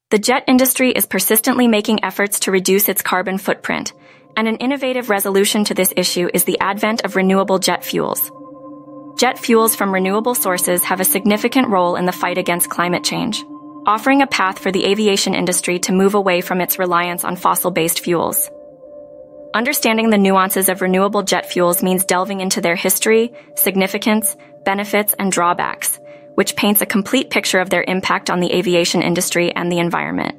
The jet industry is persistently making efforts to reduce its carbon footprint, and an innovative resolution to this issue is the advent of renewable jet fuels. Jet fuels from renewable sources have a significant role in the fight against climate change, offering a path for the aviation industry to move away from its reliance on fossil-based fuels. Understanding the nuances of renewable jet fuels means delving into their history, significance, benefits, and drawbacks, which paints a complete picture of their impact on the aviation industry and the environment.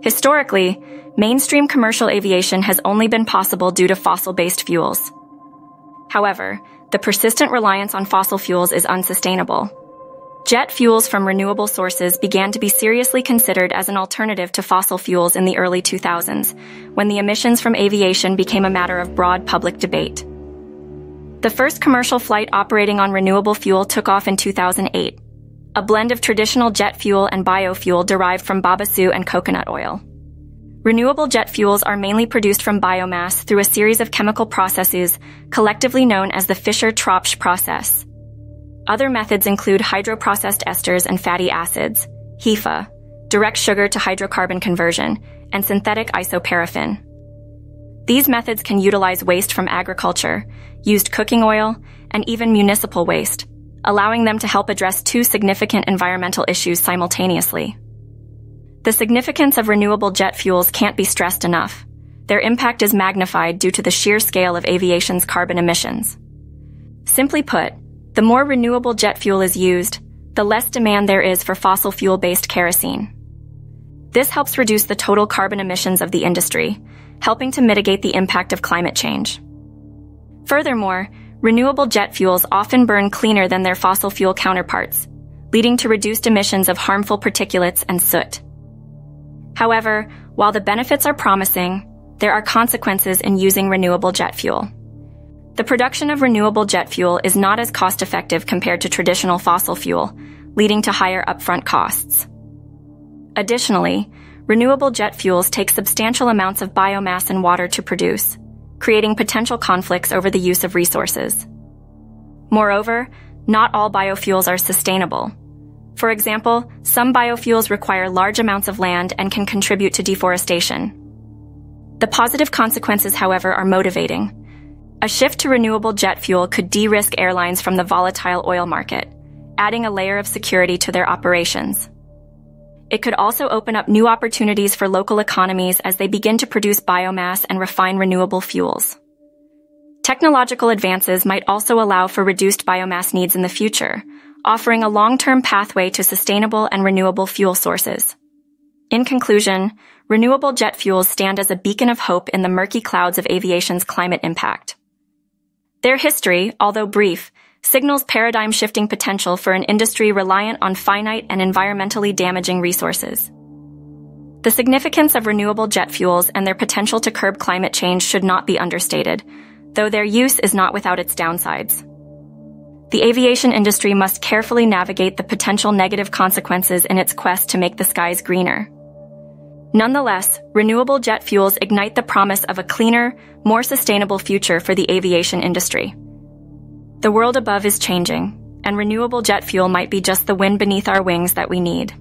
Historically, mainstream commercial aviation has only been possible due to fossil-based fuels. However, the persistent reliance on fossil fuels is unsustainable. Jet fuels from renewable sources began to be seriously considered as an alternative to fossil fuels in the early 2000s, when the emissions from aviation became a matter of broad public debate. The first commercial flight operating on renewable fuel took off in 2008, a blend of traditional jet fuel and biofuel derived from babassu and coconut oil. Renewable jet fuels are mainly produced from biomass through a series of chemical processes collectively known as the Fischer-Tropsch process. Other methods include hydroprocessed esters and fatty acids, HEFA, direct sugar to hydrocarbon conversion, and synthetic isoparaffin. These methods can utilize waste from agriculture, used cooking oil, and even municipal waste, allowing them to help address two significant environmental issues simultaneously. The significance of renewable jet fuels can't be stressed enough. Their impact is magnified due to the sheer scale of aviation's carbon emissions. Simply put, the more renewable jet fuel is used, the less demand there is for fossil fuel-based kerosene. This helps reduce the total carbon emissions of the industry, helping to mitigate the impact of climate change. Furthermore, renewable jet fuels often burn cleaner than their fossil fuel counterparts, leading to reduced emissions of harmful particulates and soot. However, while the benefits are promising, there are consequences in using renewable jet fuel. The production of renewable jet fuel is not as cost-effective compared to traditional fossil fuel, leading to higher upfront costs. Additionally, renewable jet fuels take substantial amounts of biomass and water to produce, creating potential conflicts over the use of resources. Moreover, not all biofuels are sustainable. For example, some biofuels require large amounts of land and can contribute to deforestation. The positive consequences, however, are motivating. A shift to renewable jet fuel could de-risk airlines from the volatile oil market, adding a layer of security to their operations. It could also open up new opportunities for local economies as they begin to produce biomass and refine renewable fuels. Technological advances might also allow for reduced biomass needs in the future, offering a long-term pathway to sustainable and renewable fuel sources. In conclusion, renewable jet fuels stand as a beacon of hope in the murky clouds of aviation's climate impact. Their history, although brief, signals paradigm-shifting potential for an industry reliant on finite and environmentally damaging resources. The significance of renewable jet fuels and their potential to curb climate change should not be understated, though their use is not without its downsides. The aviation industry must carefully navigate the potential negative consequences in its quest to make the skies greener. Nonetheless, renewable jet fuels ignite the promise of a cleaner, more sustainable future for the aviation industry. The world above is changing, and renewable jet fuel might be just the wind beneath our wings that we need.